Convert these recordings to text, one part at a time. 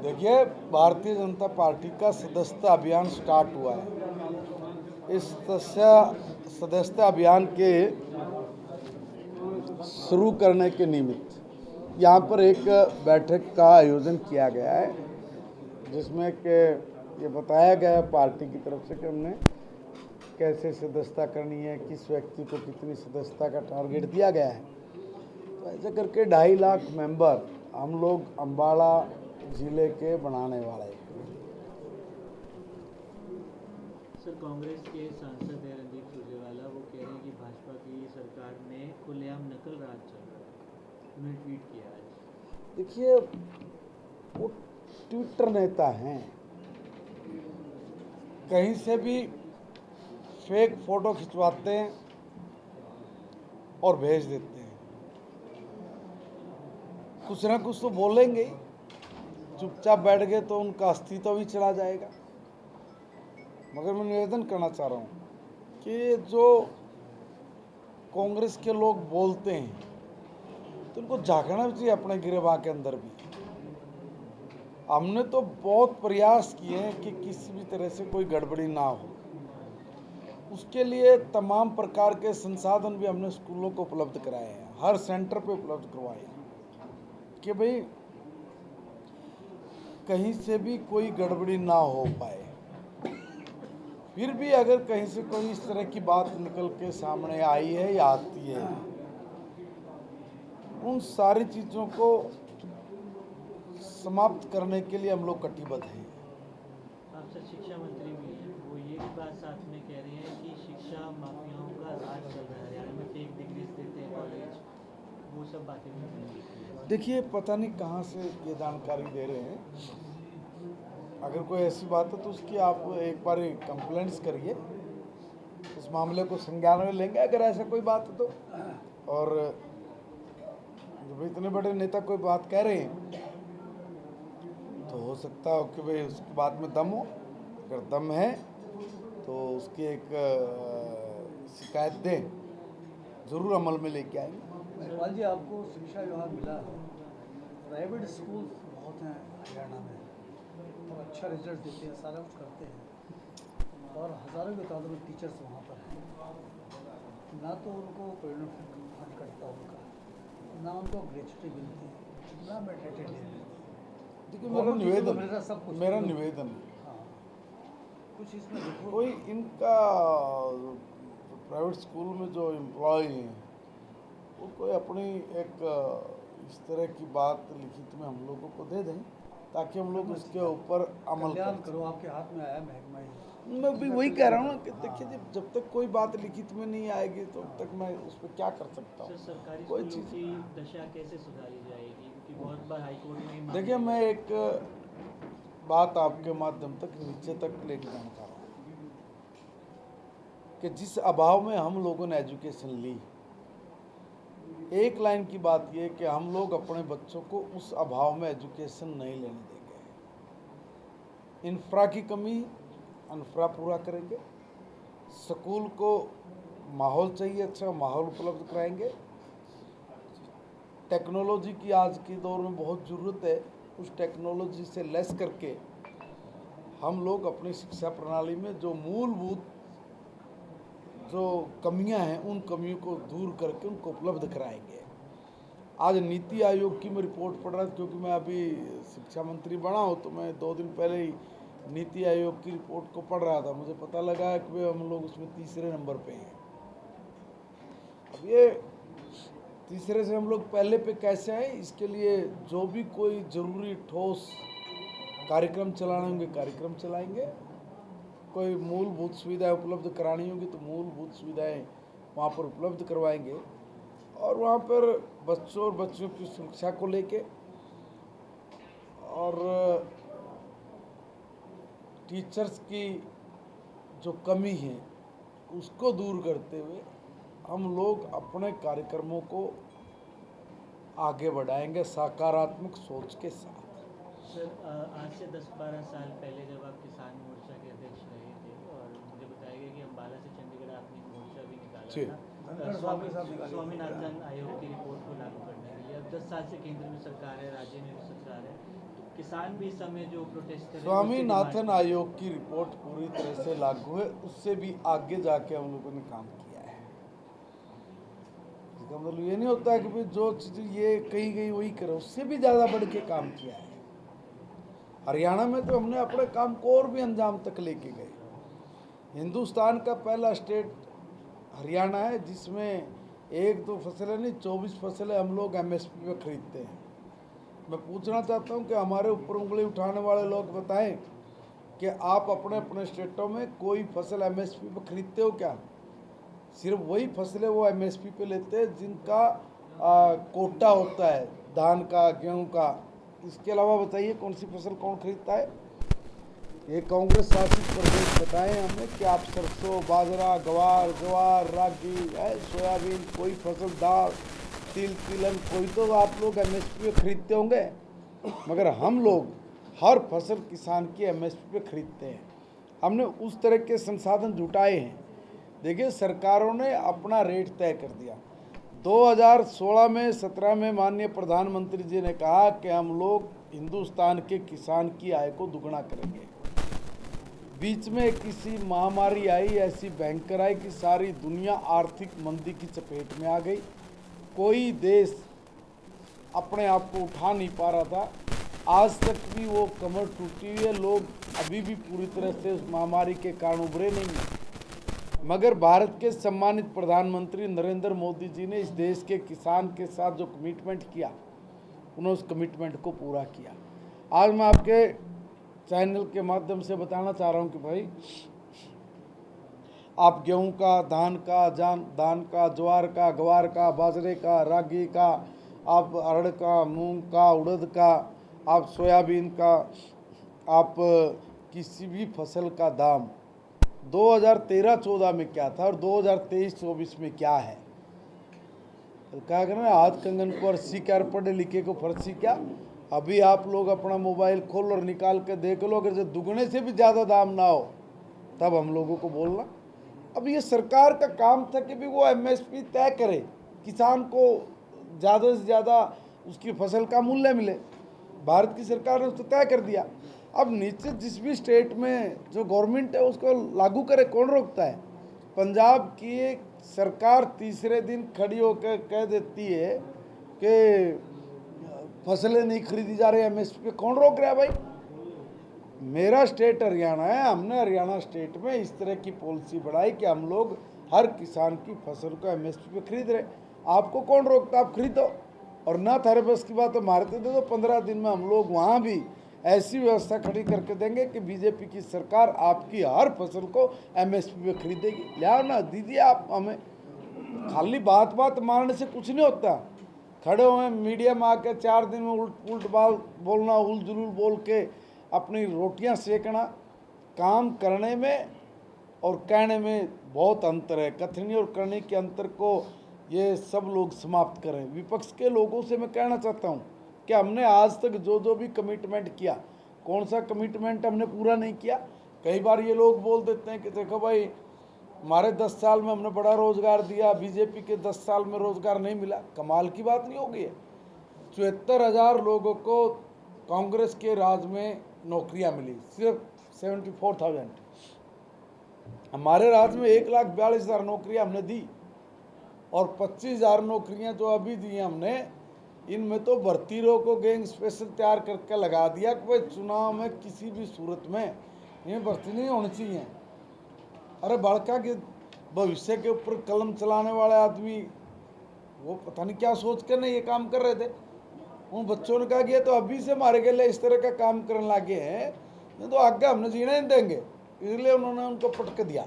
देखिए, भारतीय जनता पार्टी का सदस्यता अभियान स्टार्ट हुआ है। इस सदस्यता अभियान के शुरू करने के निमित्त यहाँ पर एक बैठक का आयोजन किया गया है, जिसमें कि ये बताया गया है पार्टी की तरफ से कि हमने कैसे सदस्यता करनी है, किस व्यक्ति को कितनी सदस्यता का टारगेट दिया गया है। तो ऐसे करके 2.5 लाख मेंबर हम लोग अम्बाला जिले के बनाने वाले हैं। सर, कांग्रेस के सांसद है रणदीप सुरजेवाला, वो कह रहे हैं कि भाजपा की सरकार में खुलेआम नकल राज चल रहा है। उन्होंने ट्वीट किया आज। देखिए, वो ट्विटर नेता हैं, कहीं से भी फेक फोटो खिंचवाते हैं और भेज देते हैं। कुछ ना कुछ तो बोलेंगे, चुपचाप बैठ गए तो उनका अस्तित्व भी चला जाएगा। मगर मैं निवेदन करना चाह रहा हूँ कि जो कांग्रेस के लोग बोलते हैं तो उनको झांकना भी चाहिए अपने गिरेबान के अंदर भी। हमने तो बहुत प्रयास किए हैं कि किसी भी तरह से कोई गड़बड़ी ना हो। उसके लिए तमाम प्रकार के संसाधन भी हमने स्कूलों को उपलब्ध कराए हैं, हर सेंटर पे उपलब्ध करवाए हैं कि भाई कहीं से भी कोई गड़बड़ी ना हो पाए। फिर भी अगर कहीं से कोई इस तरह की बात निकल के सामने आई है या आती है, उन सारी चीज़ों को समाप्त करने के लिए हम लोग कटिबद्ध हैं। आप सर शिक्षा मंत्री भी हैं, वो ये भी बात साथ में कह रहे हैं कि शिक्षा माफियाओं का राज चल रहा है, हरियाणा में फेक डिग्रीज देते हैं कॉलेज, वो सब बातें भी। देखिए, पता नहीं कहाँ से ये जानकारी दे रहे हैं। अगर कोई ऐसी बात है तो उसकी आप एक बार कंप्लेंट्स करिए, इस मामले को संज्ञान में लेंगे अगर ऐसा कोई बात है तो। और जब इतने बड़े नेता कोई बात कह रहे हैं तो हो सकता हो कि भाई उसकी बात में दम हो। अगर दम है तो उसकी एक शिकायत दें, ज़रूर अमल में लेके आएंगे। महिपाल जी, आपको शिक्षा विभाग मिला है, प्राइवेट स्कूल बहुत हैं हरियाणा में और अच्छा रिजल्ट देते हैं, सारा कुछ करते हैं और हज़ारों की तादाद में टीचर्स वहाँ पर हैं। ना तो उनको प्रोविडेंट फंड कटता उनका, ना उनको ग्रेच्युटी मिलती है, ना मैटरनिटी लीव मिलती है। देखिए, मेरा निवेदन हाँ, कुछ इसमें देखो। कोई इनका प्राइवेट स्कूल में जो एम्प्लॉय हैं वो कोई अपनी एक इस तरह की बात लिखित में हम लोगों को दे दें ताकि हम लोग उसके ऊपर अमल करो। आपके हाथ में आया महकमा ही। मैं भी वही कह रहा हूँ ना कि देखिए, जब तक कोई बात लिखित में नहीं आएगी तो तब तक मैं उस पर क्या कर सकता हूँ। सरकारी कोई स्कूलों चीज़ की दशा कैसे सुधारी जाएगी, क्योंकि बहुत बार हाईकोर्ट में देखिए, मैं एक बात आपके माध्यम तक नीचे तक लेके जाना चाह रहा हूँ कि जिस अभाव में हम लोगों ने एजुकेशन ली, एक लाइन की बात यह कि हम लोग अपने बच्चों को उस अभाव में एजुकेशन नहीं लेने देंगे। इंफ्रा की कमी, इंफ्रा पूरा करेंगे। स्कूल को माहौल चाहिए, अच्छा माहौल उपलब्ध कराएंगे। टेक्नोलॉजी की आज के दौर में बहुत ज़रूरत है, उस टेक्नोलॉजी से लेस करके हम लोग अपनी शिक्षा प्रणाली में जो मूलभूत जो कमियां हैं उन कमियों को दूर करके उनको उपलब्ध कराएंगे। आज नीति आयोग की मैं रिपोर्ट पढ़ रहा था, क्योंकि मैं अभी शिक्षा मंत्री बना हूँ तो मैं 2 दिन पहले ही नीति आयोग की रिपोर्ट को पढ़ रहा था। मुझे पता लगा कि वे हम लोग उसमें तीसरे नंबर पे हैं। अब ये तीसरे से हम लोग पहले पे कैसे हैं, इसके लिए जो भी कोई ज़रूरी ठोस कार्यक्रम चलाने होंगे कार्यक्रम चलाएंगे। कोई मूलभूत सुविधाएं उपलब्ध करानी होंगी तो मूलभूत सुविधाएं वहाँ पर उपलब्ध करवाएंगे। और वहाँ पर बच्चों और बच्चियों की सुरक्षा को लेके और टीचर्स की जो कमी है उसको दूर करते हुए हम लोग अपने कार्यक्रमों को आगे बढ़ाएंगे सकारात्मक सोच के साथ। सर, आज से 10-12 साल पहले जब आप किसान मोर्चा के अध्यक्ष रहे थे और मुझे बताया गया कि अम्बाला से चंडीगढ़ आपने एक मोर्चा भी निकाला था स्वामीनाथन आयोग की रिपोर्ट को लागू करने के लिए। अब 10 साल से केंद्र में सरकार है, राज्य में भी सरकार है, तो किसान भी इस समय जो प्रोटेस्ट कर रहे हैं स्वामीनाथन आयोग की रिपोर्ट पूरी तरह से लागू है, उससे भी आगे जाके हम लोगों ने काम किया है। इसका मतलब ये नहीं होता है कि भाई जो चीज़ ये कही गई वही करो, उससे भी ज़्यादा बढ़ के काम किया है। हरियाणा में तो हमने अपने काम को और भी अंजाम तक लेके गए। हिंदुस्तान का पहला स्टेट हरियाणा है जिसमें 1-2 फसलें नहीं 24 फसलें हम लोग MSP पे खरीदते हैं। मैं पूछना चाहता हूं कि हमारे ऊपर उंगली उठाने वाले लोग बताएं कि आप अपने अपने स्टेटों में कोई फसल MSP पे खरीदते हो क्या? सिर्फ वही फसलें वो MSP पे लेते हैं जिनका कोटा होता है, धान का, गेहूं का। इसके अलावा बताइए कौन सी फसल कौन खरीदता है? ये कांग्रेस शासित प्रदेश बताएं हमें कि आप सरसों, बाजरा, ज्वार, रागी, सोयाबीन, कोई फसल, दाल, तिल, तिलहन, कोई तो आप लोग MSP पे खरीदते होंगे। मगर हम लोग हर फसल किसान की MSP पे खरीदते हैं। हमने उस तरह के संसाधन जुटाए हैं। देखिए, सरकारों ने अपना रेट तय कर दिया। 2016 में 17 में माननीय प्रधानमंत्री जी ने कहा कि हम लोग हिंदुस्तान के किसान की आय को दुगना करेंगे। बीच में किसी महामारी आई, ऐसी भयंकर आई कि सारी दुनिया आर्थिक मंदी की चपेट में आ गई। कोई देश अपने आप को उठा नहीं पा रहा था। आज तक भी वो कमर टूटी हुई है। लोग अभी भी पूरी तरह से उस महामारी के कारण उभरे नहीं हैं। मगर भारत के सम्मानित प्रधानमंत्री नरेंद्र मोदी जी ने इस देश के किसान के साथ जो कमिटमेंट किया, उन्होंने उस कमिटमेंट को पूरा किया। आज मैं आपके चैनल के माध्यम से बताना चाह रहा हूं कि भाई, आप गेहूं का, धान का, ज्वार का, ग्वार का, बाजरे का, रागी का, आप अरहर का, मूंग का, उड़द का, आप सोयाबीन का, आप किसी भी फसल का दाम 2013-14 में क्या था और 2023-24 में क्या है। तो क्या करना है, हाथ कंगन को अर्सी क्या, पढ़े लिखे को फर्सी क्या। अभी आप लोग अपना मोबाइल खोल और निकाल के देख लो, अगर जो दुगने से भी ज़्यादा दाम ना हो तब हम लोगों को बोलना। अब ये सरकार का काम था कि भी वो MSP तय करे, किसान को ज़्यादा से ज़्यादा उसकी फसल का मूल्य मिले। भारत की सरकार ने उसको तय कर दिया। अब नीचे जिस भी स्टेट में जो गवर्नमेंट है उसको लागू करे, कौन रोकता है? पंजाब की एक सरकार तीसरे दिन खड़ी होकर कह देती है कि फसलें नहीं खरीदी जा रही MSP पे। कौन रोक रहा है भाई? मेरा स्टेट हरियाणा है, हमने हरियाणा स्टेट में इस तरह की पॉलिसी बढ़ाई कि हम लोग हर किसान की फसल को MSP पे खरीद रहे। आपको कौन रोकता? आप खरीदो, और ना थारे बस की बात है मारते दे दो। 15 दिन में हम लोग वहाँ भी ऐसी व्यवस्था खड़ी करके देंगे कि बीजेपी की सरकार आपकी हर फसल को MSP पे खरीदेगी। लिया ना, दीजिए आप हमें। खाली बात मारने से कुछ नहीं होता। खड़े हुए मीडिया में आकर 4 दिन में उल्ट बोलना, उल जुलूल बोल के अपनी रोटियां सेकना। काम करने में और कहने में बहुत अंतर है। कथनी और करने के अंतर को ये सब लोग समाप्त करें। विपक्ष के लोगों से मैं कहना चाहता हूँ कि हमने आज तक जो भी कमिटमेंट किया, कौन सा कमिटमेंट हमने पूरा नहीं किया। कई बार ये लोग बोल देते हैं कि देखो भाई, हमारे 10 साल में हमने बड़ा रोजगार दिया, बीजेपी के 10 साल में रोजगार नहीं मिला। कमाल की बात नहीं होगी है। 74,000 लोगों को कांग्रेस के राज में नौकरियां मिली, सिर्फ 74,000। हमारे राज में 1,42,000 नौकरियां हमने दी, और 25,000 नौकरियां जो अभी दी हमने, इनमें तो भर्ती को गैंग स्पेशल तैयार करके लगा दिया कि भाई चुनाव में किसी भी सूरत में ये भर्ती नहीं होनी चाहिए। अरे बड़का के भविष्य के ऊपर कलम चलाने वाले आदमी वो पता नहीं क्या सोच कर ये काम कर रहे थे। उन बच्चों ने कहा कि ये तो अभी से मारे गए इस तरह का काम करने लगे हैं, ये तो आगे हमने जीने नहीं देंगे। इसलिए उन्होंने उनको पटक दिया,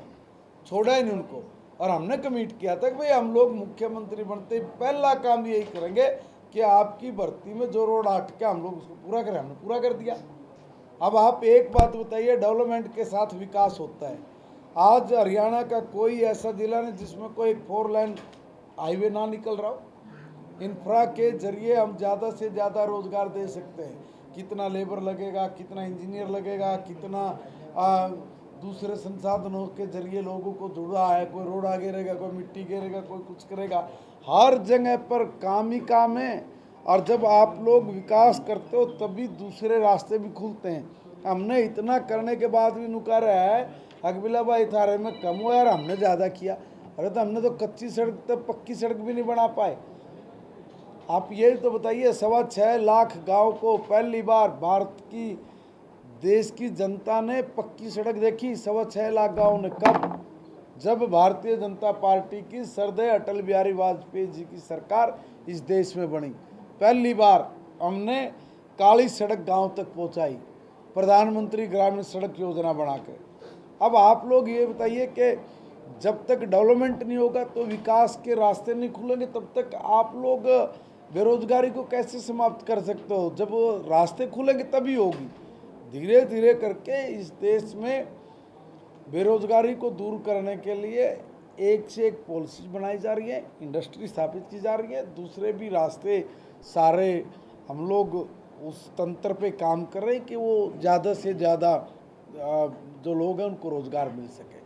छोड़ा ही नहीं उनको। और हमने कमिट किया था कि भाई हम लोग मुख्यमंत्री बनते ही पहला काम यही करेंगे कि आपकी भर्ती में जो रोड अटके हम लोग उसको पूरा करें। हमने पूरा कर दिया। अब आप एक बात बताइए, डेवलपमेंट के साथ विकास होता है। आज हरियाणा का कोई ऐसा जिला नहीं जिसमें कोई 4 लाइन हाईवे ना निकल रहा हो। इंफ्रा के जरिए हम ज़्यादा से ज़्यादा रोजगार दे सकते हैं। कितना लेबर लगेगा, कितना इंजीनियर लगेगा, कितना दूसरे संसाधनों के जरिए लोगों को जुड़ा है। कोई रोड आगे रहेगा, कोई मिट्टी गिरेगा, कोई कुछ करेगा। हर जगह पर काम ही काम है। और जब आप लोग विकास करते हो तभी दूसरे रास्ते भी खुलते हैं। हमने इतना करने के बाद भी नुका रहा है अकबिला भाई थारे में कम हो यार, हमने ज़्यादा किया। अरे तो हमने तो कच्ची सड़क तक पक्की सड़क भी नहीं बना पाए। आप ये तो बताइए, 6.25 लाख गांव को पहली बार भारत की देश की जनता ने पक्की सड़क देखी। 6.25 लाख गांव ने कब? जब भारतीय जनता पार्टी की सरदे अटल बिहारी वाजपेयी जी की सरकार इस देश में बनी, पहली बार हमने काली सड़क गांव तक पहुंचाई, प्रधानमंत्री ग्रामीण सड़क योजना बनाकर। अब आप लोग ये बताइए कि जब तक डेवलपमेंट नहीं होगा तो विकास के रास्ते नहीं खुलेंगे, तब तक आप लोग बेरोजगारी को कैसे समाप्त कर सकते हो? जब रास्ते खुलेंगे तभी होगी। धीरे धीरे करके इस देश में बेरोजगारी को दूर करने के लिए एक से एक पॉलिसी बनाई जा रही है, इंडस्ट्री स्थापित की जा रही है, दूसरे भी रास्ते सारे हम लोग उस तंत्र पे काम कर रहे हैं कि वो ज़्यादा से ज़्यादा जो लोग हैं उनको रोज़गार मिल सके।